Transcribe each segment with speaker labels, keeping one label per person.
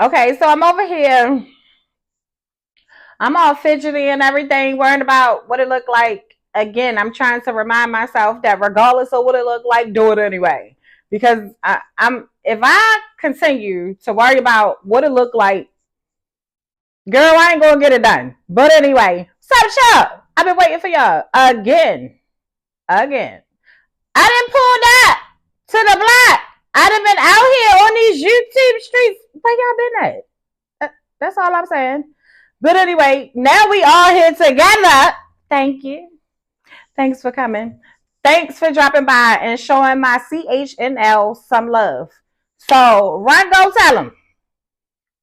Speaker 1: Okay, so I'm over here. I'm all fidgety and everything, worrying about what it looked like. Again, I'm trying to remind myself that regardless of what it looked like, do it anyway. Because I'm if I continue to worry about what it looked like, girl, I ain't gonna get it done. But anyway, y'all. I've been waiting for y'all again. Again. I done pulled up to the block. I done been out here on these YouTube streets. Where y'all been at? That's all I'm saying. But anyway, now we all here together. Thank you. Thanks for coming. Thanks for dropping by and showing my CHNL some love. So run, go tell them.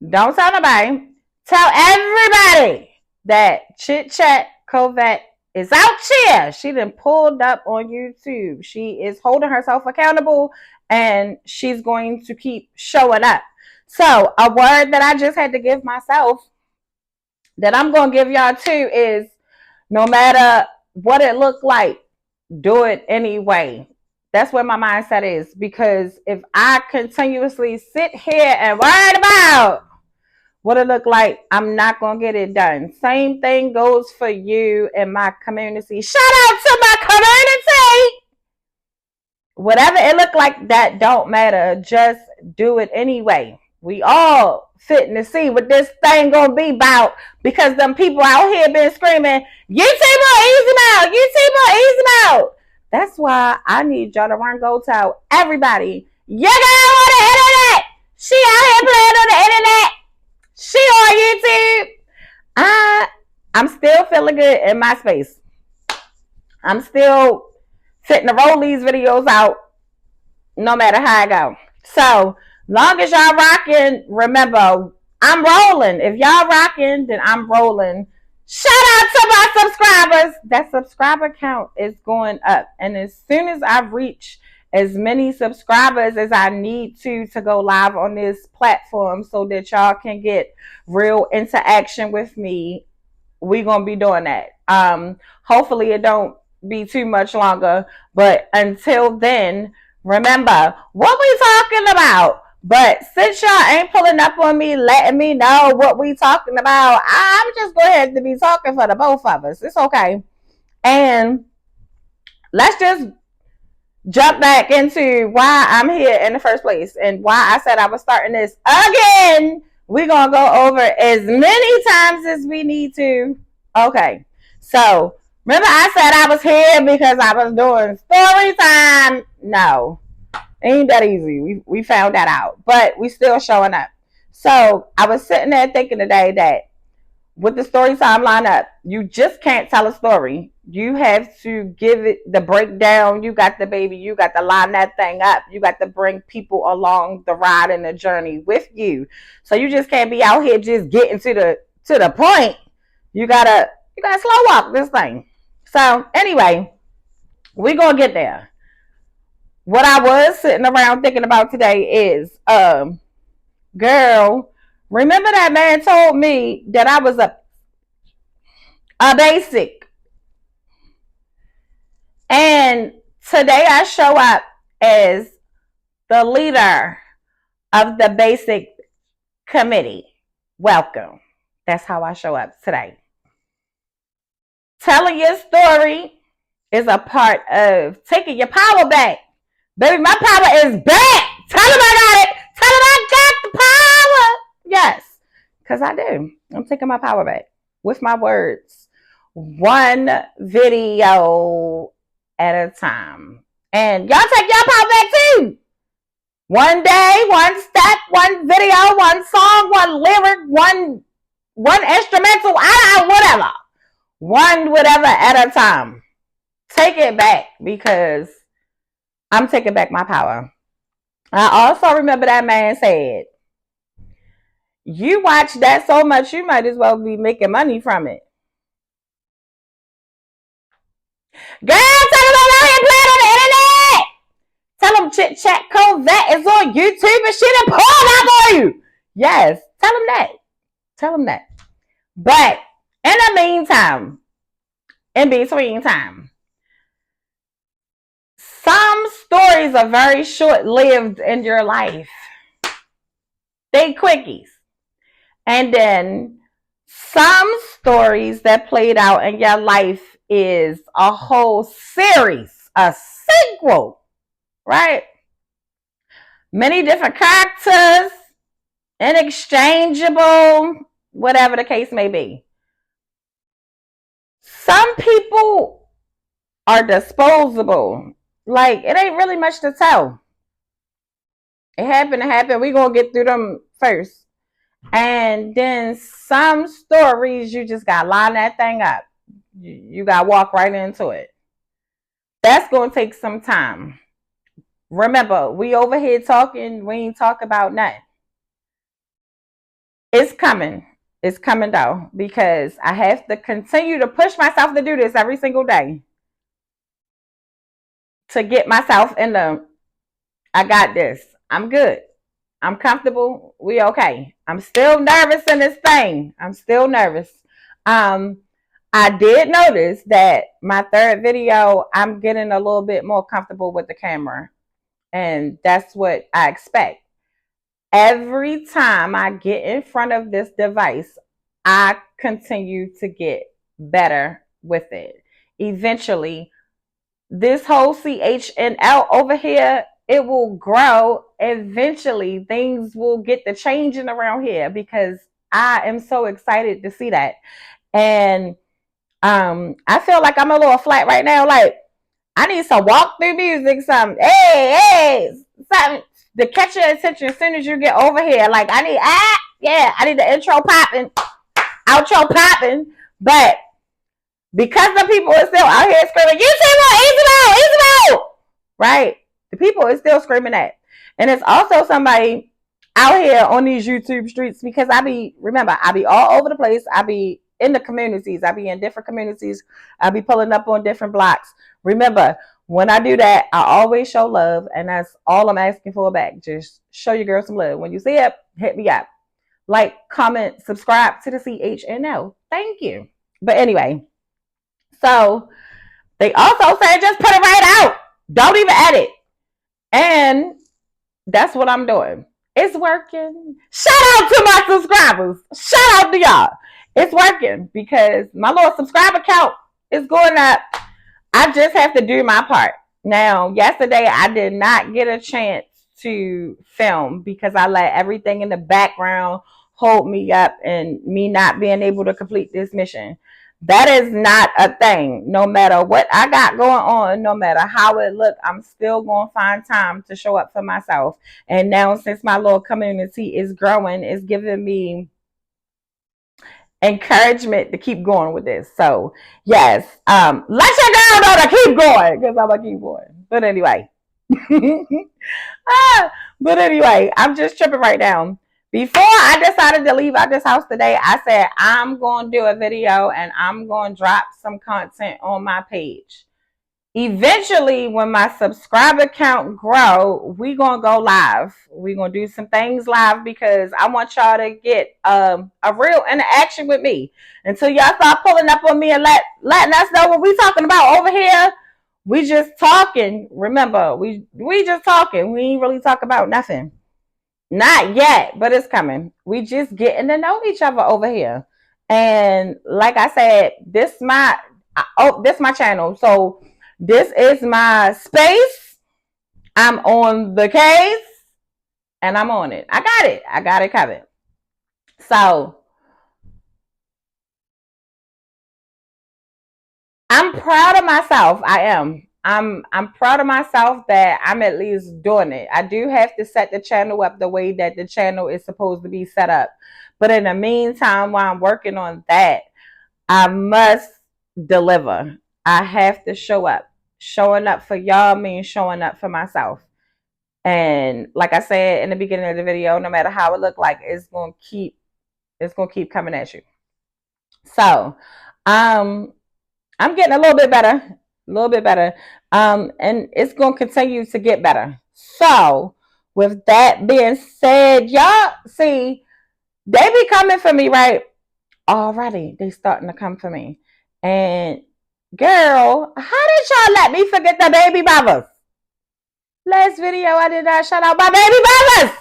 Speaker 1: Don't tell nobody. Tell everybody that CHiTChaT CoVeT is out here. She done pulled up on YouTube. She is holding herself accountable and she's going to keep showing up. So a word that I just had to give myself that I'm going to give y'all too is no matter what it looked like, do it anyway. That's where my mindset is, because if I continuously sit here and worry about what it look like, I'm not going to get it done. Same thing goes for you and my community. Shout out to my community. Whatever it look like, that don't matter. Just do it anyway. We all fitting to see what this thing gonna be about, because them people out here been screaming, YouTuber easy out, YouTuber easy out. That's why I need y'all to run go tell everybody, you got on the internet. She out here playing on the internet. She on YouTube. I'm still feeling good in my space. I'm still fitting to roll these videos out no matter how I go. So long as y'all rocking, remember, I'm rolling. If y'all rocking, then I'm rolling. Shout out to my subscribers. That subscriber count is going up. And as soon as I reach as many subscribers as I need to go live on this platform so that y'all can get real interaction with me, we gonna be doing that. Hopefully it don't be too much longer, but until then, remember what we talking about. But since y'all ain't pulling up on me, letting me know what we talking about, I'm just going to have to be talking for the both of us. It's okay. And let's just jump back into why I'm here in the first place and why I said I was starting this again. We're going to go over as many times as we need to. Okay. So remember I said I was here because I was doing story time? No. Ain't that easy. We found that out. But we still showing up. So I was sitting there thinking today that with the story time lineup, you just can't tell a story. You have to give it the breakdown. You got the baby. You got to line that thing up. You got to bring people along the ride and the journey with you. So you just can't be out here just getting to the point. You gotta slow walk this thing. So anyway, we're gonna get there. What I was sitting around thinking about today is, girl, remember that man told me that I was a basic. And today I show up as the leader of the basic committee. Welcome. That's how I show up today. Telling your story is a part of taking your power back. Baby, my power is back. Tell them I got it. Tell them I got the power. Yes, because I do. I'm taking my power back with my words. One video at a time. And y'all take your power back too. One day, one step, one video, one song, one lyric, one instrumental, whatever. One whatever at a time. Take it back, because I'm taking back my power. I also remember that man said, you watch that so much, you might as well be making money from it. Girl, tell them I'm out here playing on the internet. Tell them CHiTChaT CoVeT is on YouTube and she done pulled up on you. Yes, tell them that. Tell them that. But in the meantime, in between time, some stories are very short-lived in your life. They quickies. And then some stories that played out in your life is a whole series, a sequel, right? Many different characters, inexchangeable, whatever the case may be. Some people are disposable. Like, it ain't really much to tell. It happened to happen. We're going to get through them first. And then some stories, you just got to line that thing up. You got to walk right into it. That's going to take some time. Remember, we over here talking, we ain't talk about nothing. It's coming. It's coming though, because I have to continue to push myself to do this every single day. To get myself in the, I got this. I'm good. I'm comfortable. We okay. I'm still nervous in this thing. I'm still nervous. I did notice that my third video, I'm getting a little bit more comfortable with the camera. And that's what I expect. Every time I get in front of this device, I continue to get better with it. Eventually, this whole CHiTCHaT over here, it will grow. Eventually, things will get the changing around here because I am so excited to see that. And I feel like I'm a little flat right now. Like, I need some walk through music, something. Hey, something to catch your attention as soon as you get over here. Like, I need the intro popping, outro popping. But because the people are still out here screaming, easy mode, right? The people are still screaming that. And it's also somebody out here on these YouTube streets, because I be all over the place. I be in the communities. I be in different communities. I be pulling up on different blocks. Remember, when I do that, I always show love, and that's all I'm asking for back. Just show your girl some love. When you see it, hit me up. Like, comment, subscribe to the CHiTCHaT. Thank you. But anyway, so they also say just put it right out. Don't even edit. And that's what I'm doing. It's working. Shout out to my subscribers. Shout out to y'all. It's working because my little subscriber count is going up. I just have to do my part. Now, yesterday I did not get a chance to film because I let everything in the background hold me up and me not being able to complete this mission. That is not a thing. No matter what I got going on, no matter how it look, I'm still going to find time to show up for myself. And now, since my little community is growing, it's giving me encouragement to keep going with this. So yes, let your girl know to keep going, because I'm gonna keep going. But anyway, I'm just tripping right now. Before I decided to leave out this house today, I said I'm going to do a video and I'm going to drop some content on my page. Eventually, when my subscriber count grow, we going to go live. We going to do some things live because I want y'all to get a real interaction with me. Until y'all start pulling up on me and letting us know what we talking about over here. We just talking. Remember, we just talking. We ain't really talk about nothing. Not yet, but it's coming. We just getting to know each other over here. And like I said, this my channel. So this is my space. I'm on the case and I'm on it. I got it covered. So I'm proud of myself. I am. I'm proud of myself that I'm at least doing it. I do have to set the channel up the way that the channel is supposed to be set up. But in the meantime, while I'm working on that, I must deliver. I have to show up. Showing up for y'all means showing up for myself. And like I said in the beginning of the video, no matter how it look like, it's gonna keep coming at you. So I'm getting a little bit better. And it's going to continue to get better. So with that being said, y'all see, they be coming for me, right? Already, they starting to come for me. And girl, how did y'all let me forget the baby mothers? Last video, I did not shout out my baby mothers.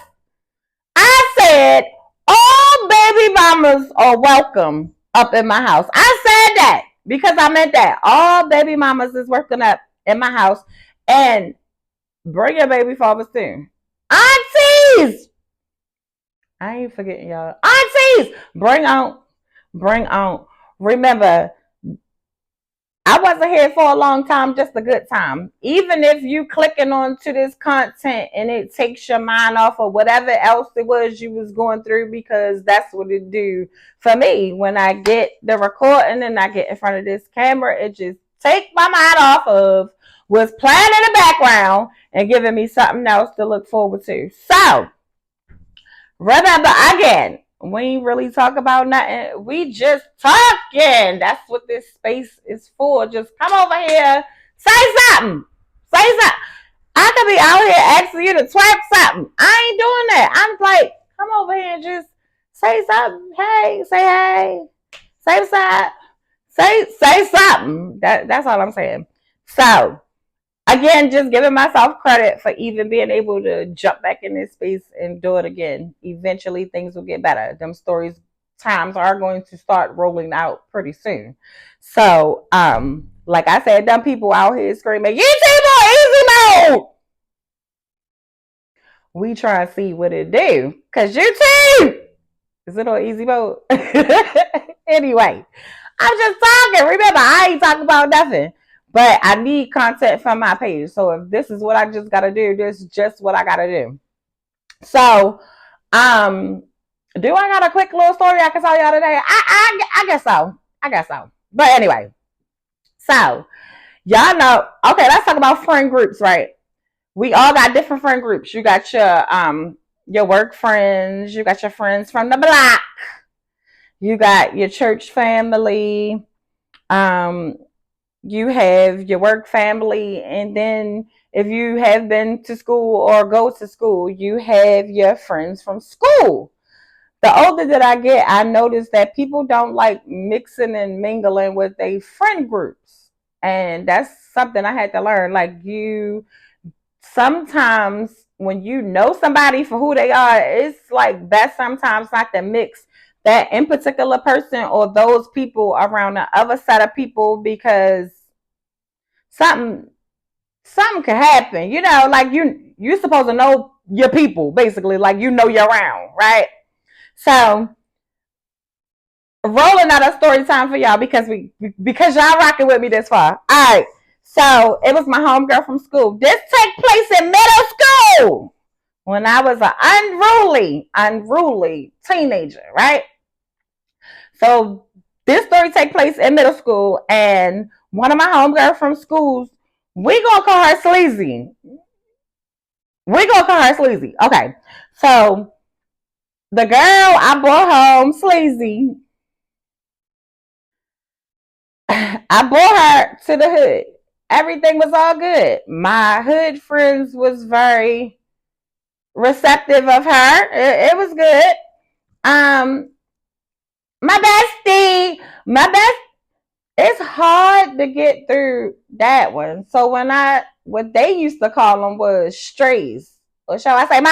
Speaker 1: I said all baby mamas are welcome up in my house. I said that because I meant that. All baby mamas is working up in my house. And bring your baby fathers too. Aunties! I ain't forgetting y'all. Aunties! Bring on. Bring on. Remember, I wasn't here for a long time, just a good time. Even if you clicking onto this content and it takes your mind off of whatever else it was you was going through, because that's what it do for me. When I get the recording and I get in front of this camera, it just take my mind off of what's playing in the background and giving me something else to look forward to. So, remember again, we ain't really talk about nothing. We just talking. That's what this space is for. Just come over here, say something. Say something. I could be out here asking you to twerk something. I ain't doing that. I'm like, come over here and just say something. Hey, say hey. Say something. Say something. That's all I'm saying. So, again, just giving myself credit for even being able to jump back in this space and do it again. Eventually, things will get better. Them stories times are going to start rolling out pretty soon. So, like I said, them people out here screaming, YouTube easy mode! We try to see what it do. Because YouTube! Is it on easy mode? Anyway, I'm just talking. Remember, I ain't talking about nothing. But I need content from my page. So if this is what I just gotta do, this is just what I gotta do. So, do I got a quick little story I can tell y'all today? I guess so. I guess so. But anyway, so y'all know. Okay, let's talk about friend groups, right? We all got different friend groups. You got your work friends. You got your friends from the block. You got your church family. You have your work family, and then if you have been to school or go to school, you have your friends from school. The older that I get, I notice that people don't like mixing and mingling with their friend groups. And that's something I had to learn. Like, you sometimes when you know somebody for who they are, it's like best sometimes not to mix that in particular person or those people around the other set of people, because something could happen. You know, like you're supposed to know your people, basically, like you know you're around, right? So rolling out a story time for y'all because y'all rocking with me this far. All right. So it was my homegirl from school. This took place in middle school when I was an unruly teenager, right? So this story take place in middle school, and one of my homegirls from schools, we gonna call her sLeaZy. Okay. So the girl I brought home, sLeaZy, I brought her to the hood. Everything was all good. My hood friends was very receptive of her. It was good. My bestie, it's hard to get through that one. So what they used to call them was strays, or shall I say, my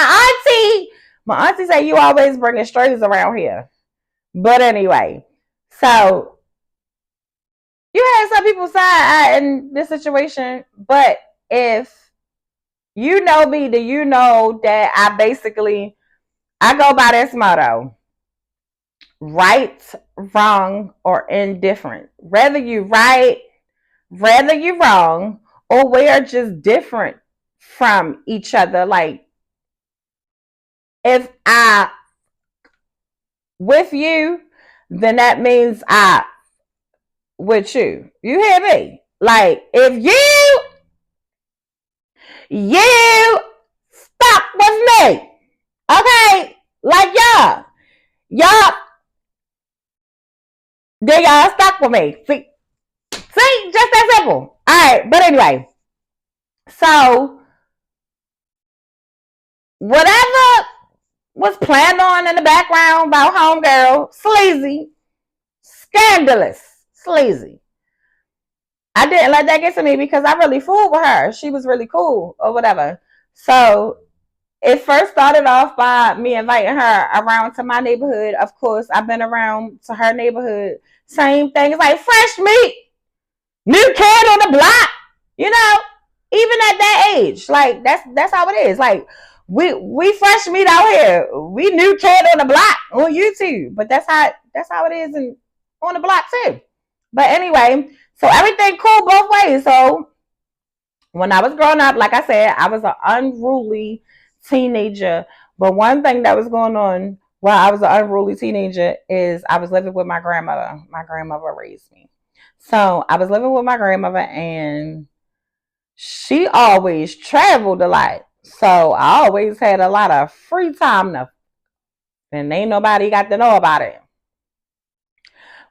Speaker 1: auntie said, you always bringing strays around here. But anyway, so you had some people side in this situation, but if you know me, then you know that I go by this motto: right, wrong, or indifferent. Whether you right, whether you wrong, or we are just different from each other. Like, if I with you, then that means I with you. You hear me? Like, if you stuck with me, okay? Like y'all, then y'all stuck with me. See, just that simple. All right, but anyway, so whatever was planned on in the background about homegirl, sLeaZy, scandalous, sLeaZy. I didn't let that get to me because I really fooled with her. She was really cool or whatever. So it first started off by me inviting her around to my neighborhood. Of course, I've been around to her neighborhood. Same thing. It's like fresh meat, new kid on the block. You know, even at that age, like that's how it is. Like we fresh meat out here. We new kid on the block on YouTube, but that's how it is and on the block too. But anyway, so everything cool both ways. So when I was growing up, like I said, I was an unruly teenager. But one thing that was going on while I was an unruly teenager is I was living with my grandmother. My grandmother raised me. So I was living with my grandmother, and she always traveled a lot. So I always had a lot of free time to, and ain't nobody got to know about it.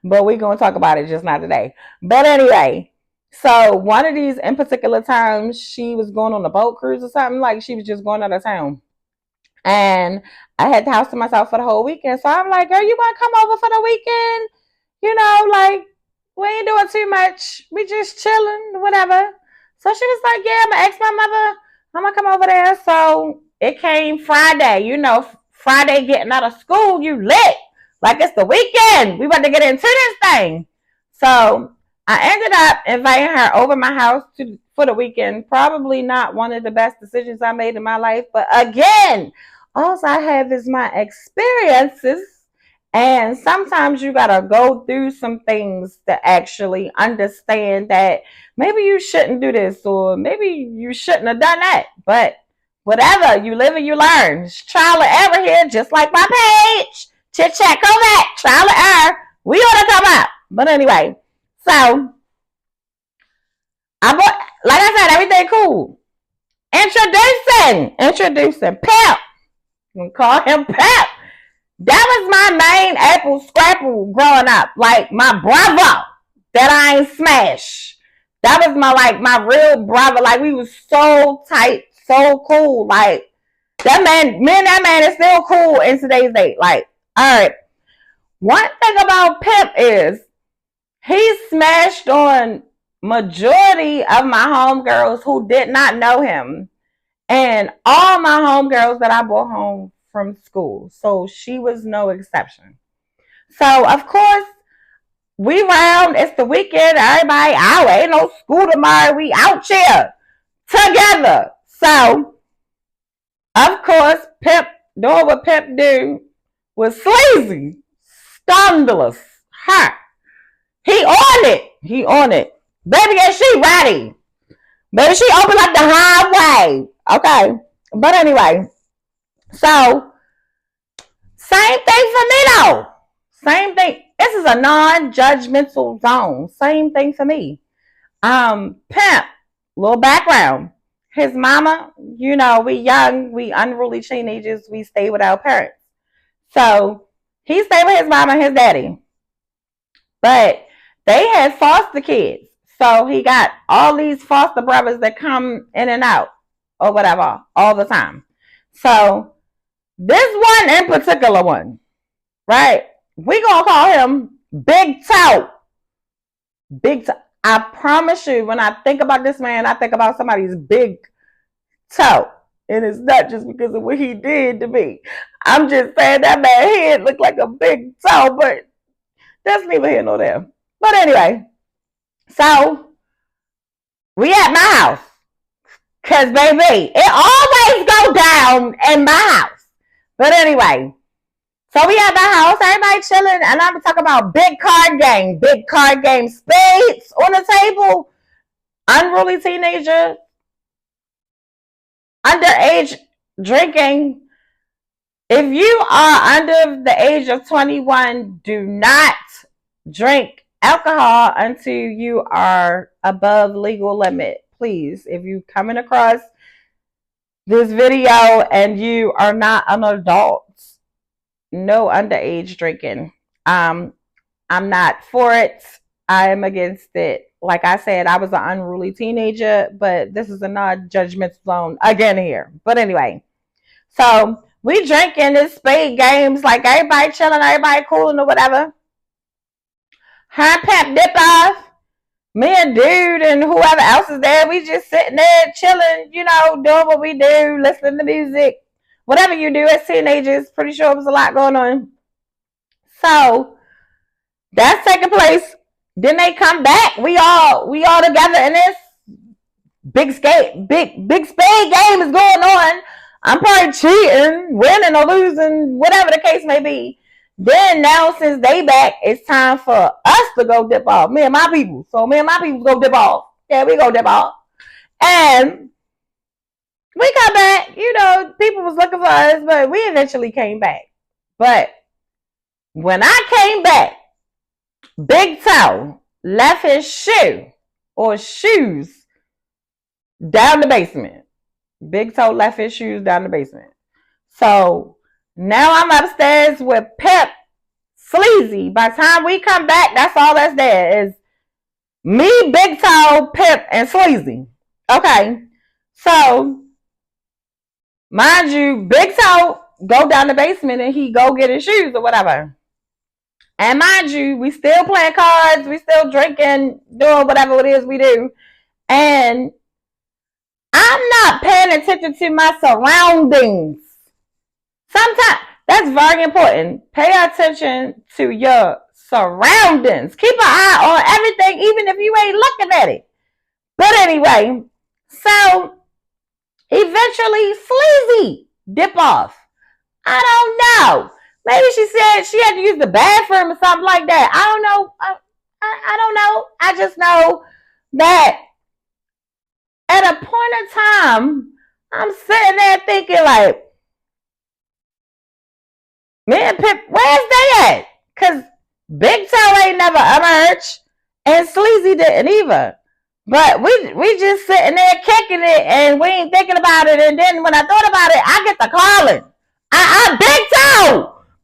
Speaker 1: But we're going to talk about it just not today. But anyway, so one of these in particular times, she was going on a boat cruise or something. Like she was just going out of town. And I had the house to myself for the whole weekend. So I'm like, girl, you want to come over for the weekend? You know, like, we ain't doing too much. We just chilling, whatever. So she was like, yeah, I'm going to ask my mother. I'm going to come over there. So it came Friday. You know, Friday getting out of school, you lit. Like it's the weekend. We about to get into this thing. So I ended up inviting her over my house for the weekend. Probably not one of the best decisions I made in my life. But again, all I have is my experiences. And sometimes you got to go through some things to actually understand that maybe you shouldn't do this or maybe you shouldn't have done that. But whatever, you live and you learn. It's trial and error here, just like my page. CHiTChaT, CoVeT, trial and error. We ought to come out. But anyway, so I bought, like I said, everything cool. Introducing Pep. We call him Pep. That was my main apple scrapple growing up. Like my brother that I ain't smash. That was my real brother. Like we was so tight, so cool. Like that man, me and that man is still cool in today's date. Like, all right. One thing about Pimp is he smashed on majority of my homegirls who did not know him. And all my homegirls that I brought home from school. So she was no exception. So of course, we round, it's the weekend, everybody out, ain't no school tomorrow, we out here together. So of course, Pimp doing what Pimp do was sleazy, scandalous, hot. He on it. Baby, is she ready? Baby, she opened up the highway. Okay. But anyway, so same thing for me though. Same thing. This is a non-judgmental zone. Same thing for me. Pimp, little background. His mama, you know, we young, we unruly teenagers, we stay with our parents. So he stayed with his mama and his daddy. But they had foster kids. So he got all these foster brothers that come in and out or whatever all the time. So this one in particular one, right? We gonna call him Big Toe. Big Toe. I promise you, when I think about this man, I think about somebody's big toe. And it's not just because of what he did to me. I'm just saying that man's head looked like a big toe, but that's neither here nor there. But anyway, so we at my house. Cause baby, it always go down in my house. But anyway, so we at my house, everybody chilling, and I'm talking about big card game, spades on the table, unruly teenager, underage drinking. If you are under the age of 21, do not drink alcohol until you are above legal limit. Please, if you're coming across this video and you are not an adult, no underage drinking. I'm not for it. I am against it. Like I said, I was an unruly teenager, but this is a non-judgmental zone again here. But anyway, so we drinking this spade games, like everybody chilling, everybody cooling or whatever. Her Pep dip off. Me and Dude and whoever else is there, we just sitting there chilling, you know, doing what we do, listening to music, whatever you do as teenagers. Pretty sure it was a lot going on. So that's taking place. Then they come back. We all together in this big spade game is going on. I'm probably cheating, winning or losing, whatever the case may be. Then now since they back, it's time for us to go dip off. Me and my people. So me and my people go dip off. Yeah, we go dip off. And we come back. People was looking for us, but we eventually came back. But when I came back, Big Toe left his shoe or shoes down the basement. Big Toe left his shoes down the basement. So now I'm upstairs with Pip, sLeaZy. By the time we come back, that's all that's there is me, Big Toe, Pip, and sLeaZy. Okay. So mind you, Big Toe go down the basement and he go get his shoes or whatever. And mind you, we still playing cards, we still drinking, doing whatever it is we do. And I'm not paying attention to my surroundings. Sometimes that's very important. Pay attention to your surroundings. Keep an eye on everything, even if you ain't looking at it. But anyway, so eventually sLeaZy dip off. I don't know. Maybe she said she had to use the bathroom or something like that. I don't know. I don't know. I just know that at a point in time, I'm sitting there thinking like, me and Pip, where's they at? Because Big Toe ain't never emerged, and sLeaZy didn't either. But we just sitting there kicking it, and we ain't thinking about it. And then when I thought about it, I get the calling.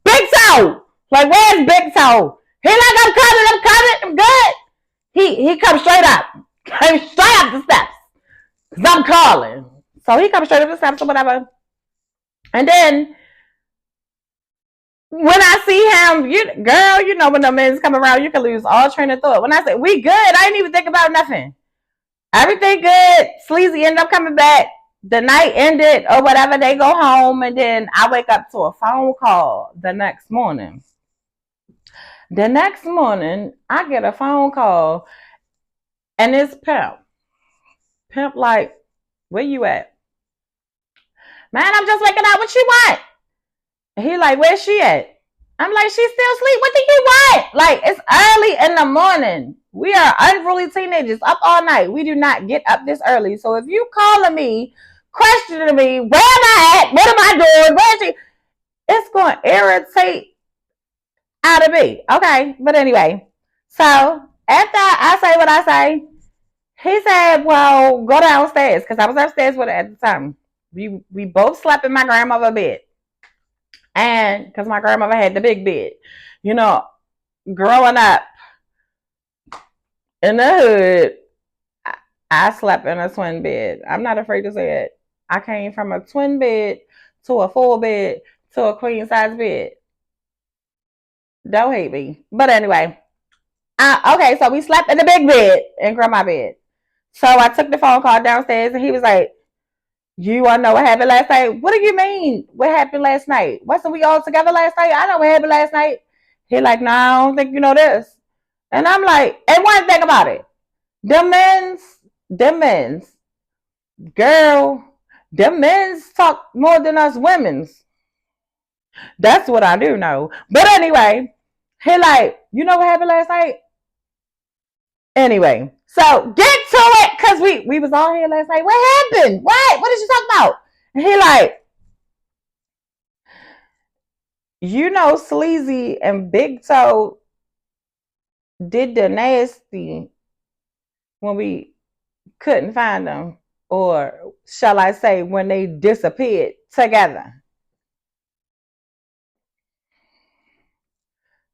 Speaker 1: Big Toe. Like, where's Big Toe? He like, I'm coming, I'm good. He comes straight up. Came straight up the steps. Because I'm calling. So he comes straight up the steps or whatever. And then when I see him, girl, when the men's come around, you can lose all train of thought. When I say we good, I didn't even think about nothing. Everything good. sLeaZy ended up coming back. The night ended or whatever. They go home, and then I wake up to a phone call the next morning. The next morning, I get a phone call, and it's Pimp. Pimp like, where you at? Man, I'm just waking up. What you want? He like, where's she at? I'm like, she's still asleep. What do you want? Like, it's early in the morning. We are unruly teenagers up all night. We do not get up this early. So if you calling me, questioning me, where am I at? What am I doing? Where is she? It's going to irritate out of me. Okay. But anyway, so after I say what I say, he said, well, go downstairs. Because I was upstairs with her at the time. We both slept in my grandmother's bed. And because my grandmother had the big bed. Growing up in the hood, I slept in a twin bed. I'm not afraid to say it. I came from a twin bed to a full bed to a queen size bed. Don't hate me. But anyway, okay, so we slept in the big bed in grandma's bed. So I took the phone call downstairs, and he was like, you want to know what happened last night? What do you mean? What happened last night? Wasn't we all together last night? I know what happened last night. He like, no, I don't think you know this. And I'm like, and one thing about it, them men's, girl, them men's talk more than us women's. That's what I do know. But anyway, he like, you know what happened last night? Anyway, so get to it, because we was all here last night. What happened? What did you talk about? And he like, sLeaZy and Big Toe did the nasty when we couldn't find them, or shall I say when they disappeared together.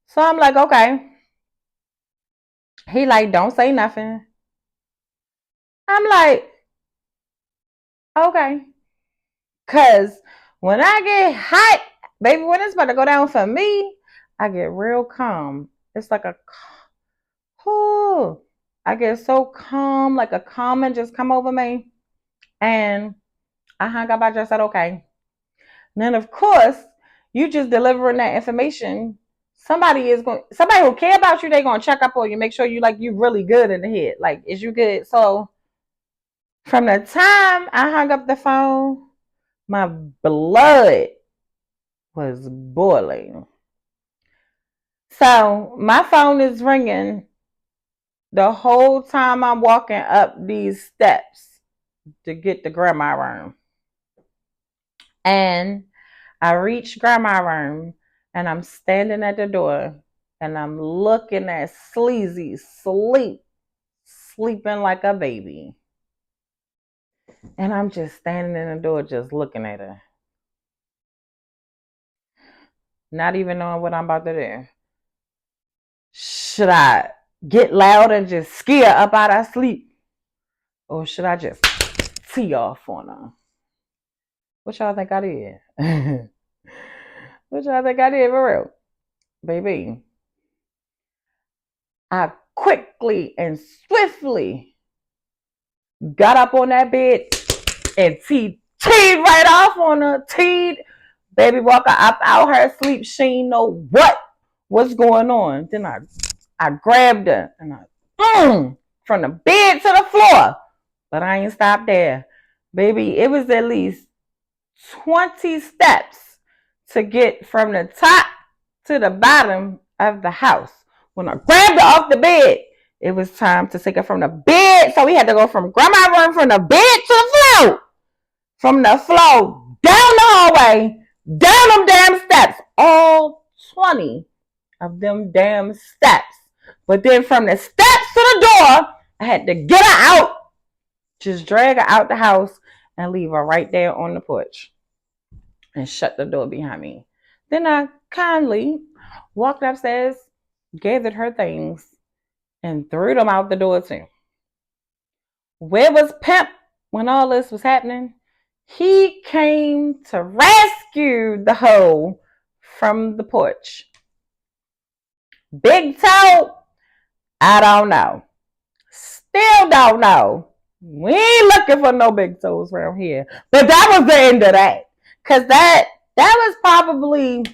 Speaker 1: So I'm like, okay. He like, don't say nothing. I'm like, okay. Because when I get hot, baby, when it's about to go down for me, I get real calm. It's like I get so calm, like a calming just come over me. And I hung up. I just said, okay. And then of course, you just delivering that information. Somebody who care about you, they gonna check up on you, make sure you really good in the head. Like, is you good? So from the time I hung up the phone, my blood was boiling. So my phone is ringing the whole time I'm walking up these steps to get to grandma room. And I reach grandma room and I'm standing at the door and I'm looking at sLeaZy sleeping like a baby. And I'm just standing in the door just looking at her. Not even knowing what I'm about to do. Should I get loud and just scare her up out of sleep? Or should I just tee off on her? What y'all think I did? What y'all think I did for real? Baby, I quickly and swiftly got up on that bed and teed right off on her. Teed. Baby Walker up out her sleep. She ain't know what was going on. Then I grabbed her and from the bed to the floor. But I ain't stopped there. Baby, it was at least 20 steps to get from the top to the bottom of the house. When I grabbed her off the bed, it was time to take her from the bed. So we had to go from grandma's room from the bed to the floor. From the floor, down the hallway, down them damn steps. All 20 of them damn steps. But then from the steps to the door, I had to get her out. Just drag her out the house and leave her right there on the porch. And shut the door behind me. Then I kindly walked upstairs, gathered her things, and threw them out the door too. Where was Pimp when all this was happening? He came to rescue the hoe from the porch. Big toe? I don't know. Still don't know. We ain't looking for no big toes around here. But that was the end of that. Because that was probably